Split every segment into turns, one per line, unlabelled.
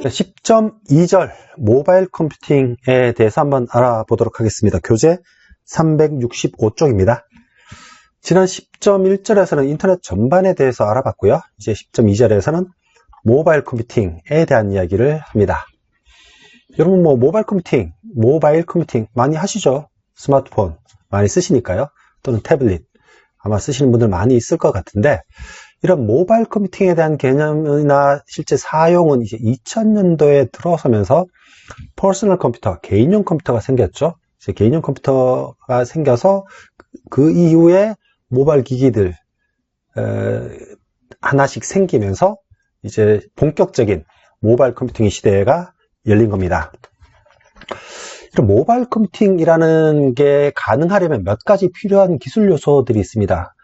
10.2절 모바일 컴퓨팅에 대해서 한번 알아보도록 하겠습니다. 교재 365쪽입니다. 지난 10.1절에서는 인터넷 전반에 대해서 알아봤고요. 이제 10.2절에서는 모바일 컴퓨팅에 대한 이야기를 합니다. 여러분 모바일 컴퓨팅 많이 하시죠? 스마트폰 많이 쓰시니까요. 또는 태블릿 아마 쓰시는 분들 많이 있을 것 같은데, 이런 모바일 컴퓨팅에 대한 개념이나 실제 사용은 이제 2000년도에 들어서면서 퍼스널 컴퓨터, 개인용 컴퓨터가 생겼죠. 이제 개인용 컴퓨터가 생겨서 그 이후에 모바일 기기들 하나씩 생기면서 이제 본격적인 모바일 컴퓨팅 시대가 열린 겁니다. 이런 모바일 컴퓨팅이라는 게 가능하려면 몇 가지 필요한 기술 요소들이 있습니다.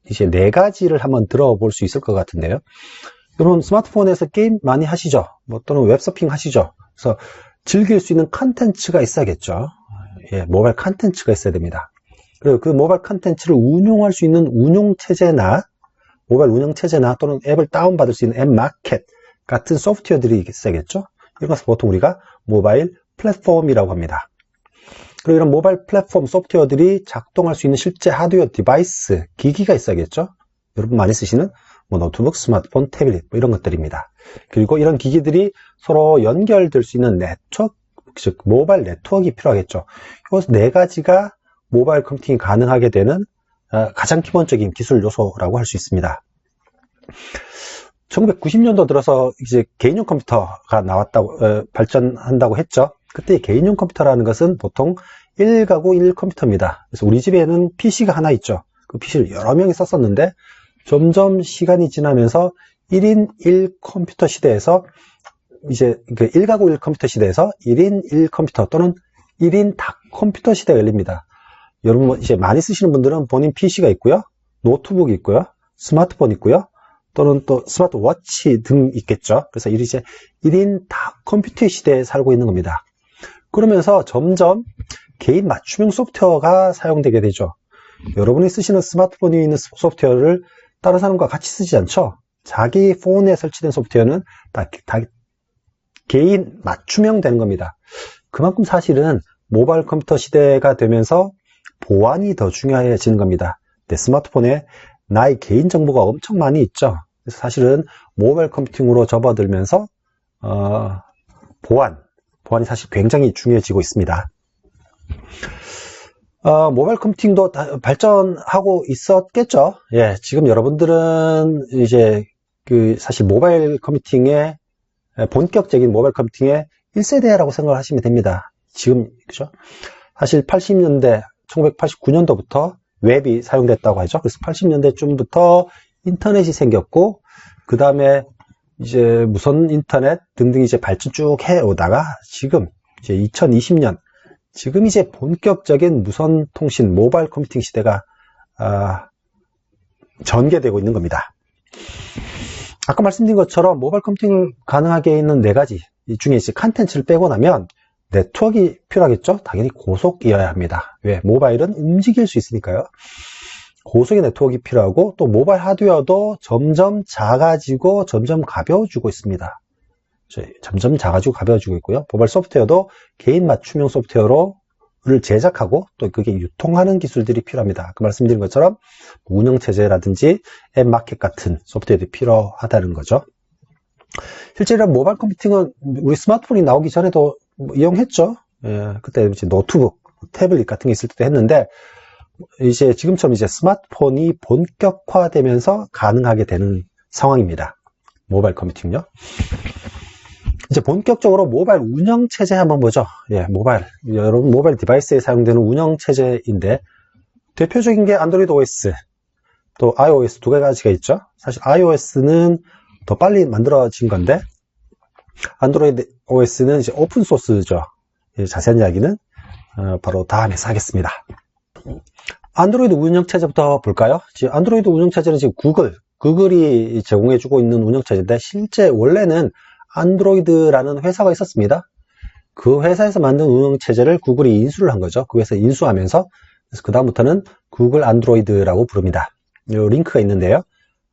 이제 4가지를 한번 들어볼 수 있을 것 같은데요. 여러분 스마트폰에서 게임 많이 하시죠? 또는 웹서핑 하시죠? 그래서 즐길 수 있는 컨텐츠가 있어야겠죠. 예, 모바일 컨텐츠가 있어야 됩니다. 그리고 그 모바일 컨텐츠를 운용할 수 있는 운용체제나 모바일 운영체제나 또는 앱을 다운받을 수 있는 앱 마켓 같은 소프트웨어들이 있어야겠죠. 이런 것을 보통 우리가 모바일 플랫폼이라고 합니다. 그리고 이런 모바일 플랫폼 소프트웨어들이 작동할 수 있는 실제 하드웨어 디바이스, 기기가 있어야겠죠. 여러분 많이 쓰시는 노트북, 스마트폰, 태블릿 이런 것들입니다. 그리고 이런 기기들이 서로 연결될 수 있는 네트워크, 즉 모바일 네트워크가 필요하겠죠. 이것 4가지가 모바일 컴퓨팅이 가능하게 되는 가장 기본적인 기술 요소라고 할 수 있습니다. 1990년도 들어서 이제 개인용 컴퓨터가 나왔다고 발전한다고 했죠. 그때 개인용 컴퓨터라는 것은 보통 1가구 1 컴퓨터입니다. 그래서 우리 집에는 PC가 하나 있죠. 그 PC를 여러 명이 썼었는데 점점 시간이 지나면서 1인 1 컴퓨터 시대에서 이제 그 1가구 1 컴퓨터 시대에서 1인 1 컴퓨터 또는 1인 다 컴퓨터 시대가 열립니다. 여러분 이제 많이 쓰시는 분들은 본인 PC가 있고요, 노트북이 있고요, 스마트폰 있고요, 또는 또 스마트워치 등 있겠죠. 그래서 이제 1인 다 컴퓨터 시대에 살고 있는 겁니다. 그러면서 점점 개인 맞춤형 소프트웨어가 사용되게 되죠. 여러분이 쓰시는 스마트폰에 있는 소프트웨어를 다른 사람과 같이 쓰지 않죠. 자기 폰에 설치된 소프트웨어는 다 개인 맞춤형 되는 겁니다. 그만큼 사실은 모바일 컴퓨터 시대가 되면서 보안이 더 중요해지는 겁니다. 내 스마트폰에 나의 개인 정보가 엄청 많이 있죠. 그래서 사실은 모바일 컴퓨팅으로 접어들면서 보안이 사실 굉장히 중요해지고 있습니다. 모바일 컴퓨팅도 발전하고 있었겠죠. 예, 지금 여러분들은 이제 사실 모바일 컴퓨팅의 본격적인 모바일 컴퓨팅의 1세대라고 생각을 하시면 됩니다. 지금 그죠? 사실 80년대 1989년도부터 웹이 사용됐다고 하죠. 그래서 80년대쯤부터 인터넷이 생겼고, 그 다음에 이제 무선 인터넷 등등 이제 발전 쭉 해오다가 지금 이제 2020년, 지금 이제 본격적인 무선 통신 모바일 컴퓨팅 시대가 전개되고 있는 겁니다. 아까 말씀드린 것처럼 모바일 컴퓨팅을 가능하게 있는 4가지 이 중에 이제 컨텐츠를 빼고 나면 네트워크가 필요하겠죠. 당연히 고속이어야 합니다. 왜? 모바일은 움직일 수 있으니까요. 고속의 네트워크가 필요하고, 또 모바일 하드웨어도 점점 작아지고 점점 가벼워지고 있습니다. 점점 작아지고 가벼워지고 있고요. 모바일 소프트웨어도 개인 맞춤형 소프트웨어를 제작하고 또 그게 유통하는 기술들이 필요합니다. 그 말씀드린 것처럼 운영체제라든지 앱 마켓 같은 소프트웨어들이 필요하다는 거죠. 실제로 모바일 컴퓨팅은 우리 스마트폰이 나오기 전에도 이용했죠. 예, 그때 이제 노트북, 태블릿 같은 게 있을 때도 했는데, 이제 지금처럼 이제 스마트폰이 본격화되면서 가능하게 되는 상황입니다. 모바일 컴퓨팅요. 이제 본격적으로 모바일 운영 체제 한번 보죠. 예, 여러분 모바일 디바이스에 사용되는 운영 체제인데, 대표적인 게 안드로이드 OS, 또 iOS 2가지가 있죠. 사실 iOS는 더 빨리 만들어진 건데, 안드로이드 OS는 이제 오픈 소스죠. 자세한 이야기는 바로 다음에서 하겠습니다. 안드로이드 운영체제부터 볼까요? 지금 안드로이드 운영체제는 지금 구글이 제공해주고 있는 운영체제인데, 실제 원래는 안드로이드라는 회사가 있었습니다. 그 회사에서 만든 운영체제를 구글이 인수를 한 거죠. 그 회사 인수하면서, 그래서 그 다음부터는 구글 안드로이드라고 부릅니다. 이 링크가 있는데요.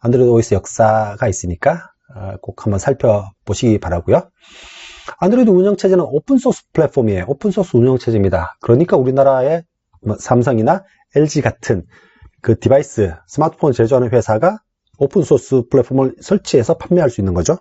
안드로이드 OS 역사가 있으니까 꼭 한번 살펴보시기 바라고요. 안드로이드 운영체제는 오픈소스 플랫폼이에요. 오픈소스 운영체제입니다. 그러니까 우리나라의 삼성이나 LG 같은 그 디바이스, 스마트폰 제조하는 회사가 오픈소스 플랫폼을 설치해서 판매할 수 있는 거죠.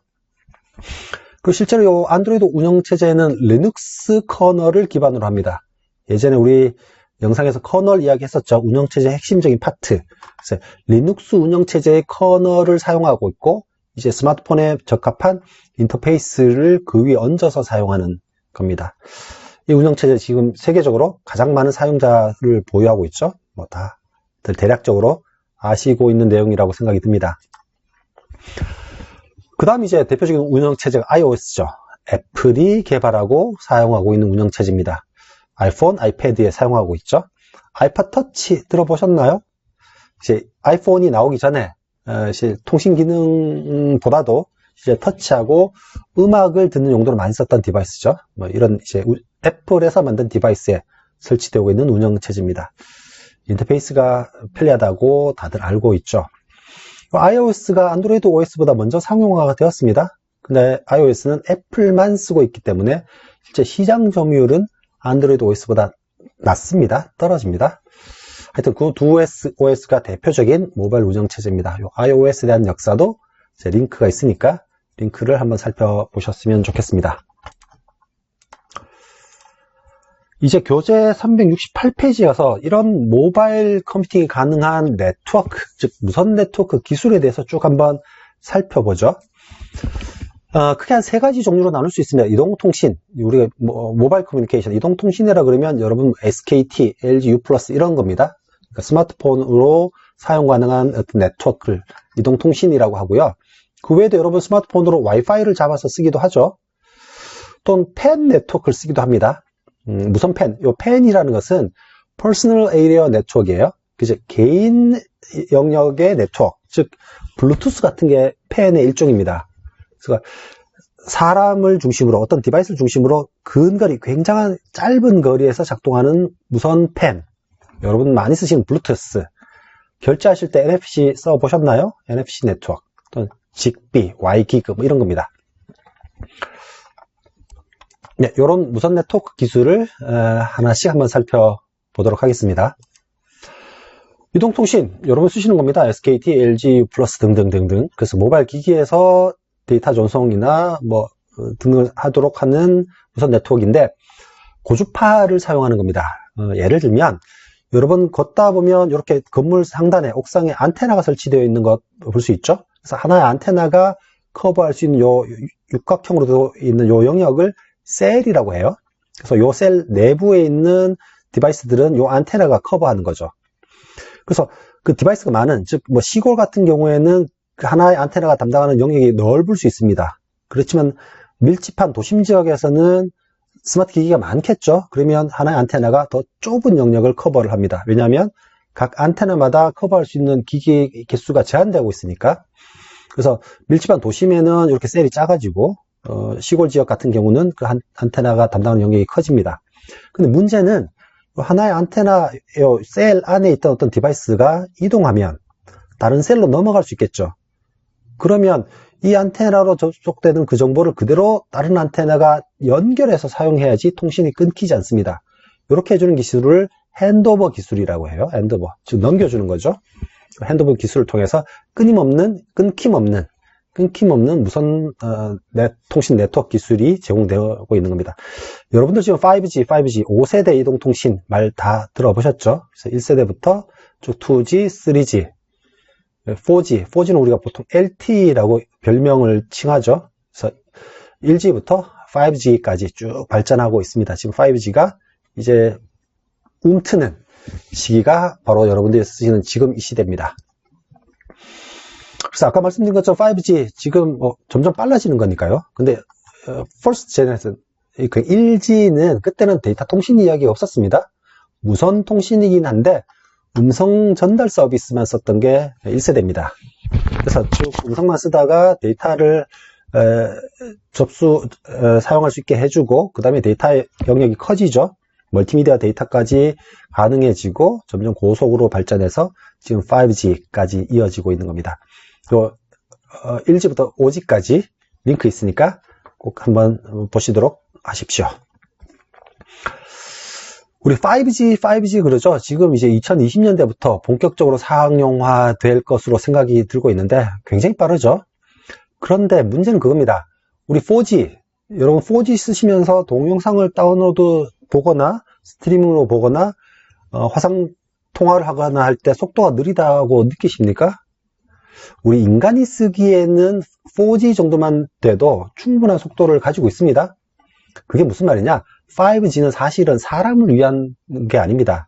그 실제로 이 안드로이드 운영체제는 리눅스 커널을 기반으로 합니다. 예전에 우리 영상에서 커널 이야기 했었죠. 운영체제의 핵심적인 파트. 그래서 리눅스 운영체제의 커널을 사용하고 있고, 이제 스마트폰에 적합한 인터페이스를 그 위에 얹어서 사용하는 겁니다. 이 운영체제 지금 세계적으로 가장 많은 사용자를 보유하고 있죠. 뭐 다들 대략적으로 아시고 있는 내용이라고 생각이 듭니다. 그 다음 이제 대표적인 운영체제가 iOS죠. 애플이 개발하고 사용하고 있는 운영체제입니다. 아이폰, 아이패드에 사용하고 있죠. 아이팟 터치 들어보셨나요? 이제 아이폰이 나오기 전에 통신 기능보다도 이제 터치하고 음악을 듣는 용도로 많이 썼던 디바이스죠. 뭐 이런 이제 애플에서 만든 디바이스에 설치되고 있는 운영체제입니다. 인터페이스가 편리하다고 다들 알고 있죠. iOS가 안드로이드 OS보다 먼저 상용화가 되었습니다. 근데 iOS는 애플만 쓰고 있기 때문에 실제 시장 점유율은 안드로이드 OS보다 낮습니다. 떨어집니다. 하여튼 그 두 OS가 대표적인 모바일 운영체제입니다. iOS에 대한 역사도 제 링크가 있으니까 링크를 한번 살펴보셨으면 좋겠습니다. 이제 교재 368페이지여서 이런 모바일 컴퓨팅이 가능한 네트워크, 즉 무선 네트워크 기술에 대해서 쭉 한번 살펴보죠. 크게 한 세 가지 종류로 나눌 수 있습니다. 이동통신, 우리가 모바일 커뮤니케이션, 이동통신이라 그러면 여러분 SKT, LG U+ 이런 겁니다. 그러니까 스마트폰으로 사용 가능한 어떤 네트워크를 이동통신이라고 하고요. 그 외에도 여러분 스마트폰으로 와이파이를 잡아서 쓰기도 하죠. 또는 팬 네트워크를 쓰기도 합니다. 무선 팬, 이 팬이라는 것은 Personal Area Network이에요. 그죠? 개인 영역의 네트워크, 즉 블루투스 같은 게 팬의 일종입니다. 그래서 사람을 중심으로 어떤 디바이스를 중심으로 근거리, 굉장한 짧은 거리에서 작동하는 무선 팬. 여러분 많이 쓰시는 블루투스. 결제하실 때 NFC 써보셨나요? NFC 네트워크 또는 직비, Y기그 뭐 이런 겁니다. 네, 이런 무선 네트워크 기술을 하나씩 한번 살펴보도록 하겠습니다. 이동통신, 여러분 쓰시는 겁니다. SKT, LG, U+ 등등등등. 그래서 모바일 기기에서 데이터 전송이나 뭐 등을 하도록 하는 무선 네트워크인데 고주파를 사용하는 겁니다. 예를 들면 여러분 걷다 보면 이렇게 건물 상단에 옥상에 안테나가 설치되어 있는 것 볼 수 있죠. 그래서 하나의 안테나가 커버할 수 있는 요 육각형으로 있는 요 영역을 셀이라고 해요. 그래서 요 셀 내부에 있는 디바이스들은 요 안테나가 커버하는 거죠. 그래서 그 디바이스가 많은, 즉 뭐 시골 같은 경우에는 하나의 안테나가 담당하는 영역이 넓을 수 있습니다. 그렇지만 밀집한 도심 지역에서는 스마트 기기가 많겠죠. 그러면 하나의 안테나가 더 좁은 영역을 커버를 합니다. 왜냐하면 각 안테나마다 커버할 수 있는 기기 개수가 제한되고 있으니까. 그래서 밀집한 도심에는 이렇게 셀이 작아지고 시골 지역 같은 경우는 그 안테나가 담당하는 영역이 커집니다. 근데 문제는 하나의 안테나 셀 안에 있던 어떤 디바이스가 이동하면 다른 셀로 넘어갈 수 있겠죠. 그러면 이 안테나로 접속되는 그 정보를 그대로 다른 안테나가 연결해서 사용해야지 통신이 끊기지 않습니다. 이렇게 해주는 기술을 핸드오버 기술이라고 해요. 핸드오버, 즉 넘겨주는 거죠. 핸드오버 기술을 통해서 끊임없는 무선 통신 네트워크 기술이 제공되고 있는 겁니다. 여러분들 지금 5G, 5세대 이동통신 말 다 들어보셨죠? 그래서 1세대부터 쭉 2G, 3G, 4G는 우리가 보통 LTE라고 별명을 칭하죠. 그래서 1G부터 5G까지 쭉 발전하고 있습니다. 지금 5G가 이제 움트는 시기가 바로 여러분들이 쓰시는 지금 이 시대입니다. 그래서 아까 말씀드린 것처럼 5G 지금 점점 빨라지는 거니까요. 근데 first generation, 그 1G는 그때는 데이터 통신 이야기가 없었습니다. 무선 통신이긴 한데 음성 전달 서비스만 썼던 게 1세대입니다. 그래서 쭉 음성만 쓰다가 데이터를 사용할 수 있게 해주고 그 다음에 데이터의 영역이 커지죠. 멀티미디어 데이터까지 가능해지고 점점 고속으로 발전해서 지금 5G까지 이어지고 있는 겁니다. 1G부터 5G까지 링크 있으니까 꼭 한번 보시도록 하십시오. 우리 5G 그러죠. 지금 이제 2020년대부터 본격적으로 상용화 될 것으로 생각이 들고 있는데 굉장히 빠르죠. 그런데 문제는 그겁니다. 우리 4G, 여러분 4G 쓰시면서 동영상을 다운로드 보거나 스트리밍으로 보거나 화상 통화를 하거나 할 때 속도가 느리다고 느끼십니까? 우리 인간이 쓰기에는 4G 정도만 돼도 충분한 속도를 가지고 있습니다. 그게 무슨 말이냐? 5G는 사실은 사람을 위한 게 아닙니다.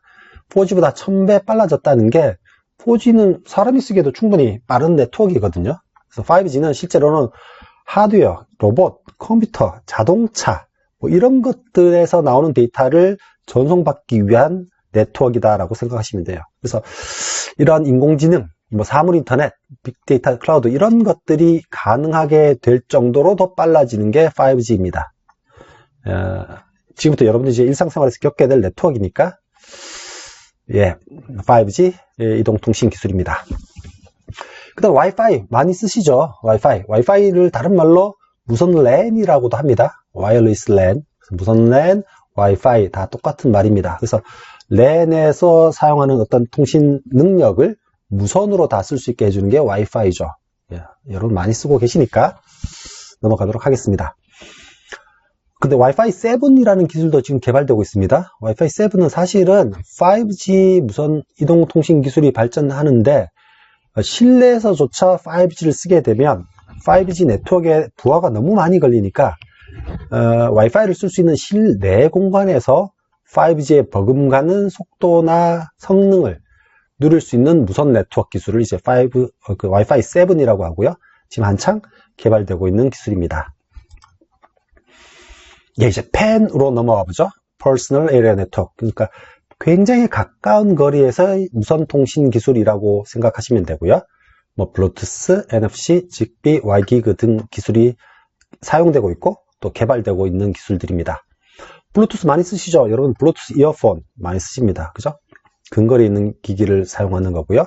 4G보다 1000배 빨라졌다는 게 4G는 사람이 쓰기에도 충분히 빠른 네트워크이거든요. 그래서 5G는 실제로는 하드웨어, 로봇, 컴퓨터, 자동차 뭐 이런 것들에서 나오는 데이터를 전송받기 위한 네트워크이다라고 생각하시면 돼요. 그래서 이러한 인공지능, 뭐 사물인터넷, 빅데이터, 클라우드 이런 것들이 가능하게 될 정도로 더 빨라지는 게 5G입니다. 지금부터 여러분들이 이제 일상생활에서 겪게 될 네트워크니까 5G 이동통신 기술입니다. 그 다음 와이파이 많이 쓰시죠. 와이파이를 다른 말로 무선 랜이라고도 합니다. 와이어리스 랜, 무선 랜, 와이파이 다 똑같은 말입니다. 그래서 랜에서 사용하는 어떤 통신 능력을 무선으로 다 쓸 수 있게 해주는 게 와이파이죠. 여러분 많이 쓰고 계시니까 넘어가도록 하겠습니다. 근데 와이파이 7이라는 기술도 지금 개발되고 있습니다. 와이파이 7은 사실은 5G 무선 이동통신 기술이 발전하는데 실내에서조차 5G를 쓰게 되면 5G 네트워크에 부하가 너무 많이 걸리니까 와이파이를 쓸 수 있는 실내 공간에서 5G에 버금가는 속도나 성능을 누릴 수 있는 무선 네트워크 기술을 이제 와이파이 7이라고 하고요. 지금 한창 개발되고 있는 기술입니다. 이제 팬으로 넘어가 보죠. Personal Area Network. 그러니까 굉장히 가까운 거리에서 무선 통신 기술이라고 생각하시면 되고요. 뭐 블루투스, NFC, 직비, 와이기그 등 기술이 사용되고 있고 또 개발되고 있는 기술들입니다. 블루투스 많이 쓰시죠? 여러분 블루투스 이어폰 많이 쓰십니다. 그죠? 근거리에 있는 기기를 사용하는 거고요.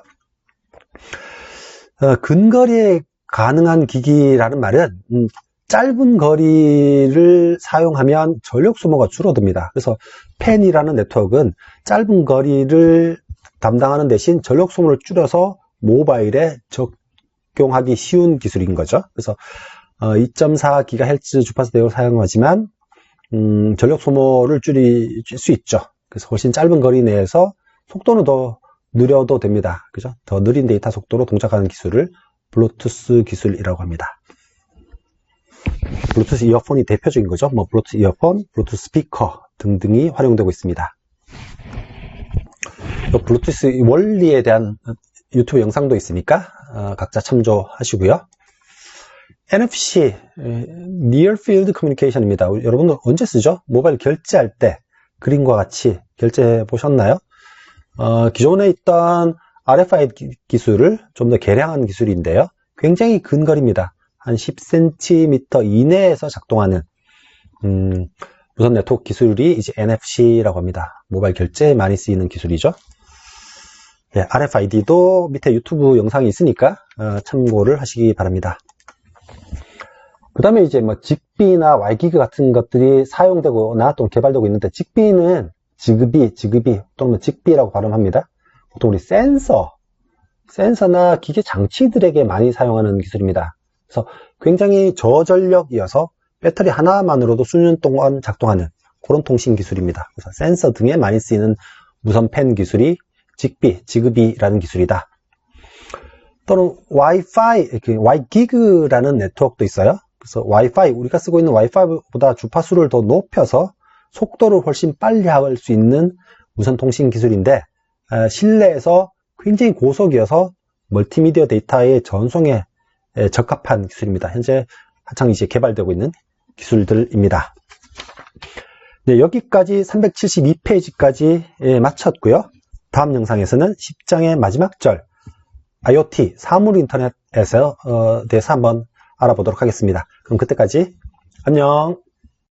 근거리에 가능한 기기라는 말은 짧은 거리를 사용하면 전력 소모가 줄어듭니다. 그래서 팬이라는 네트워크는 짧은 거리를 담당하는 대신 전력 소모를 줄여서 모바일에 적용하기 쉬운 기술인 거죠. 그래서 2.4GHz 주파수 대역을 사용하지만 전력 소모를 줄일 수 있죠. 그래서 훨씬 짧은 거리 내에서 속도는 더 느려도 됩니다. 그죠? 더 느린 데이터 속도로 동작하는 기술을 블루투스 기술이라고 합니다. 블루투스 이어폰이 대표적인 거죠. 뭐 블루투스 이어폰, 블루투스 스피커 등등이 활용되고 있습니다. 블루투스 원리에 대한 유튜브 영상도 있으니까 각자 참조하시고요. NFC, Near Field Communication입니다. 여러분들 언제 쓰죠? 모바일 결제할 때 그림과 같이 결제해 보셨나요? 기존에 있던 RFID 기술을 좀 더 개량한 기술인데요. 굉장히 근거리입니다. 한 10cm 이내에서 작동하는 무선 네트워크 기술이 이제 NFC라고 합니다. 모바일 결제에 많이 쓰이는 기술이죠. RFID도 밑에 유튜브 영상이 있으니까 참고를 하시기 바랍니다. 그 다음에 이제 뭐 직비나 와이기그 같은 것들이 사용되거나 또 개발되고 있는데, 직비는 지그비 또는 직비라고 발음합니다. 보통 우리 센서나 기계 장치들에게 많이 사용하는 기술입니다. 그래서 굉장히 저전력이어서 배터리 하나만으로도 수년 동안 작동하는 그런 통신 기술입니다. 그래서 센서 등에 많이 쓰이는 무선 팬 기술이 지그비라는 기술이다. 또는 와이파이, 와이기그라는 네트워크도 있어요. 그래서 와이파이, 우리가 쓰고 있는 와이파이보다 주파수를 더 높여서 속도를 훨씬 빨리 할 수 있는 무선 통신 기술인데, 실내에서 굉장히 고속이어서 멀티미디어 데이터의 전송에 적합한 기술입니다. 현재 한창 이제 개발되고 있는 기술들입니다. 네, 여기까지 372페이지까지 마쳤고요. 다음 영상에서는 10장의 마지막 절, IoT, 사물 인터넷에 대해서 한번 알아보도록 하겠습니다. 그럼 그때까지 안녕.